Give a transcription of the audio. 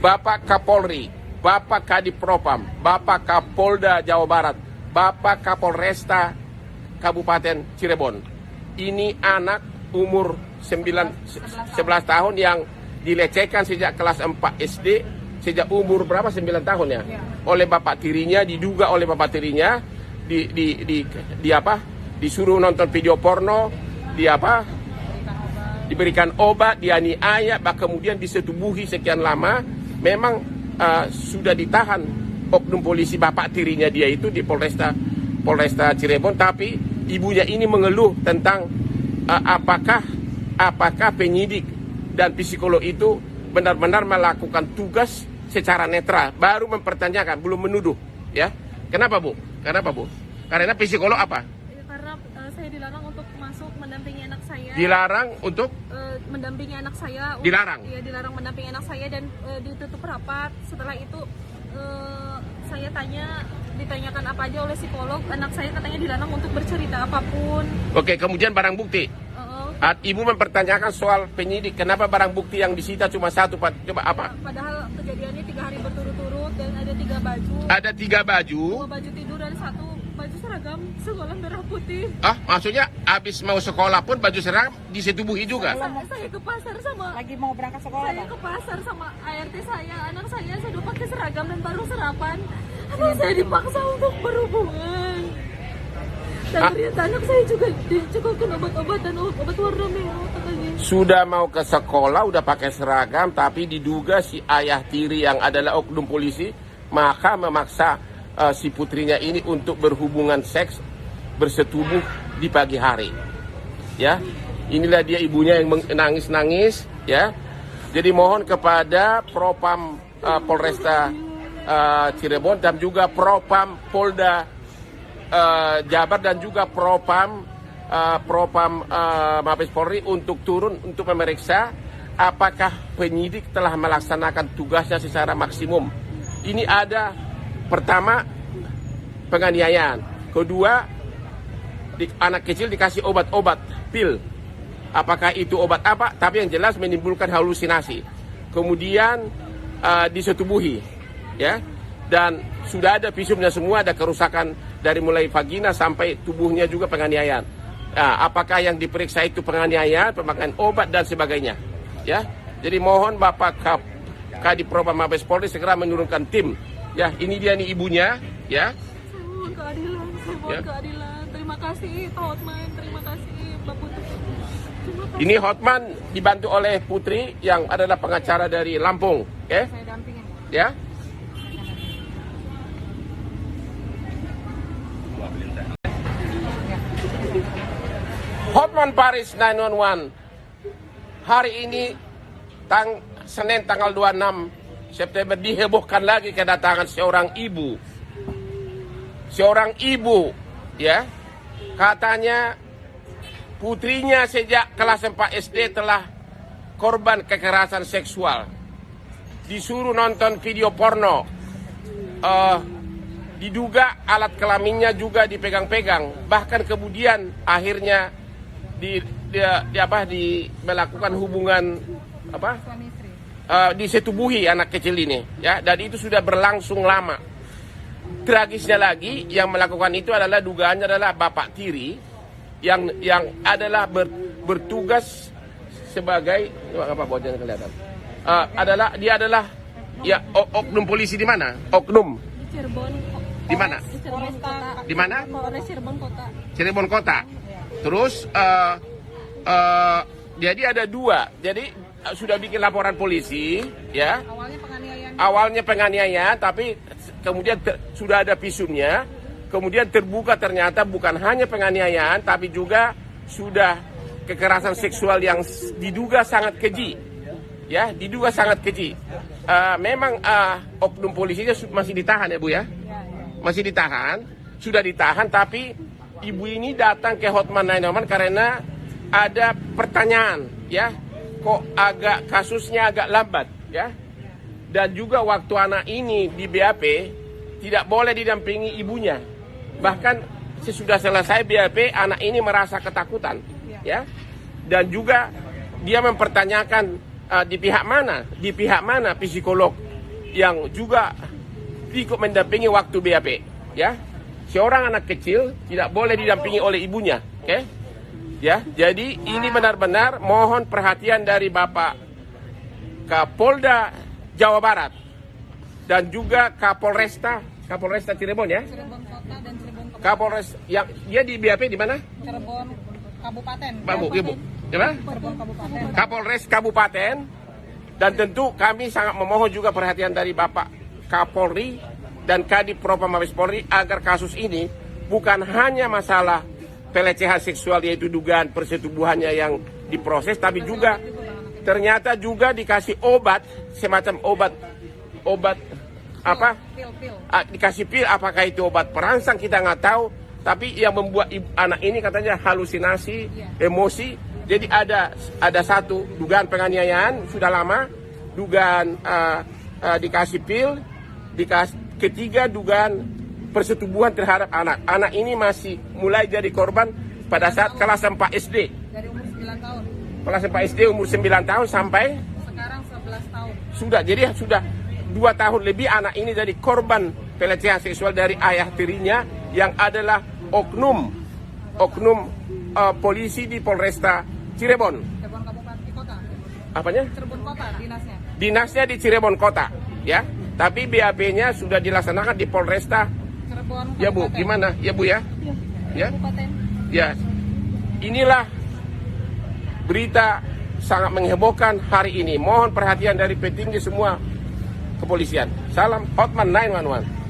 Bapak Kapolri, Bapak Kadipropam, Bapak Kapolda Jawa Barat, Bapak Kapolresta Kabupaten Cirebon. Ini anak umur 11 tahun yang dilecehkan sejak kelas 4 SD, sejak umur berapa? 9 tahun ya? Oleh bapak tirinya, diduga oleh bapak tirinya, disuruh nonton video porno, diberikan obat, dianiaya, kemudian disetubuhi sekian lama. Memang sudah ditahan oknum polisi bapak tirinya dia itu di Polresta Cirebon, tapi ibunya ini mengeluh tentang apakah penyidik dan psikolog itu benar-benar melakukan tugas secara netral, baru mempertanyakan, belum menuduh, ya. Kenapa Bu? Karena psikolog apa? Karena saya dilarang untuk masuk mendampingi anak saya. Dilarang untuk mendampingi anak saya. Dilarang? Iya, dilarang mendampingi anak saya dan ditutup rapat. Setelah itu saya ditanyakan apa aja oleh psikolog. Anak saya katanya dilarang untuk bercerita apapun. Oke, kemudian barang bukti. Ibu mempertanyakan soal penyidik, kenapa barang bukti yang disita cuma satu, Pak? Coba apa? Padahal kejadiannya 3 hari berturut-turut dan ada 3 baju. Ada 3 baju? 2 baju tidur dan 1 baju seragam sekolah merah putih. Maksudnya habis mau sekolah pun baju seragam disetubuhi juga? Saya ke pasar sama... Lagi mau berangkat sekolah? Saya ke pasar sama ART saya, anak saya sudah pakai seragam dan baru sarapan. Anak saya dipaksa untuk berhubungan. Dan ternyata anak saya juga dicukukin obat-obat dan obat warna merah katanya. Sudah mau ke sekolah, udah pakai seragam, tapi diduga si ayah tiri yang adalah oknum polisi, maka memaksa si putrinya ini untuk berhubungan seks, bersetubuh di pagi hari. Ya, inilah dia ibunya yang nangis-nangis, ya. Jadi mohon kepada Propam Polresta Cirebon dan juga Propam Polda Jabar dan juga Propam Mabes Polri untuk turun untuk memeriksa apakah penyidik telah melaksanakan tugasnya secara maksimum. Ini ada pertama penganiayaan, kedua anak kecil dikasih obat-obat pil, apakah itu obat apa, tapi yang jelas menimbulkan halusinasi, kemudian disetubuhi, ya. Dan sudah ada visumnya semua, ada kerusakan dari mulai vagina sampai tubuhnya juga penganiayaan. Apakah yang diperiksa itu penganiayaan, pemakaian obat dan sebagainya, ya. Jadi mohon Bapak Kadipropam Mabes Polri segera menurunkan tim. Ya, ini dia nih ibunya, ya. Saya mohon keadilan, keadilan. Terima kasih Pak Hotman, terima kasih Mbak Putri. Ini Hotman dibantu oleh Putri yang adalah pengacara dari Lampung, oke? Saya dampingin. Ya. Hotman Paris 911. Hari ini Senin tanggal 26 September dihebohkan lagi kedatangan seorang ibu. Seorang ibu, ya. Katanya putrinya sejak kelas 4 SD telah korban kekerasan seksual. Disuruh nonton video porno. Diduga alat kelaminnya juga dipegang-pegang. Bahkan kemudian akhirnya melakukan hubungan Suami istri. disetubuhi anak kecil ini, ya, dan itu sudah berlangsung lama. Tragisnya lagi yang melakukan itu adalah dugaannya adalah bapak tiri yang adalah bertugas sebagai kelihatan. Dia adalah ya oknum polisi di mana? Oknum Di Cirebon. di mana? Di Cirebon Kota. Di mana? Polres Cirebon Kota. Cirebon Kota. Terus jadi ada 2. Jadi sudah bikin laporan polisi, ya. Awalnya penganiayaan, tapi kemudian sudah ada visumnya. Kemudian terbuka ternyata bukan hanya penganiayaan, tapi juga sudah kekerasan seksual yang diduga sangat keji, ya, diduga sangat keji. Memang oknum polisinya masih ditahan ya Bu ya, masih ditahan, sudah ditahan, tapi ibu ini datang ke Hotman 911 karena ada pertanyaan, ya, kok kasusnya agak lambat, ya. Dan juga waktu anak ini di BAP tidak boleh didampingi ibunya. Bahkan sesudah selesai BAP anak ini merasa ketakutan, ya. Dan juga dia mempertanyakan di pihak mana psikolog yang juga ikut mendampingi waktu BAP, ya. Seorang anak kecil tidak boleh didampingi oleh ibunya, oke? Ya, jadi ini benar-benar mohon perhatian dari Bapak Kapolda Jawa Barat dan juga Kapolresta Cirebon, ya. Cirebon Kota dan Cirebon Kabupaten. Kapolres yang dia di BAP di mana? Cirebon Kabupaten. Ibu. Gimana? Cirebon Kabupaten. Kapolres Kabupaten, dan tentu kami sangat memohon juga perhatian dari Bapak Kapolri dan Kadif Propam Mabes Polri agar kasus ini bukan hanya masalah pelecehan seksual yaitu dugaan persetubuhannya yang diproses, tapi juga ternyata juga dikasih obat, semacam obat apa? Pil. Dikasih pil, apakah itu obat perangsang kita nggak tahu, tapi yang membuat anak ini katanya halusinasi, emosi. Jadi ada satu dugaan penganiayaan sudah lama, dugaan dikasih pil, ketiga dugaan persetubuhan terhadap anak. Anak ini masih mulai jadi korban pada saat kelas 4 SD. Dari umur 9 tahun. Kelas 4 SD umur 9 tahun sampai Sekarang 11 tahun. sudah 2 tahun lebih anak ini jadi korban pelecehan seksual dari ayah tirinya yang adalah oknum polisi di Polresta Cirebon. Cirebon Kabupaten Kota. Apanya? Cirebon Kota dinasnya. Dinasnya di Cirebon Kota, ya. Tapi BAP-nya sudah dilaksanakan di Polresta. Cirebon Ya Bu, Kabupaten. gimana? Ya Bu ya? Ya. Kabupaten. Ya. Inilah berita sangat menghebohkan hari ini. Mohon perhatian dari petinggi semua kepolisian. Salam Hotman 911.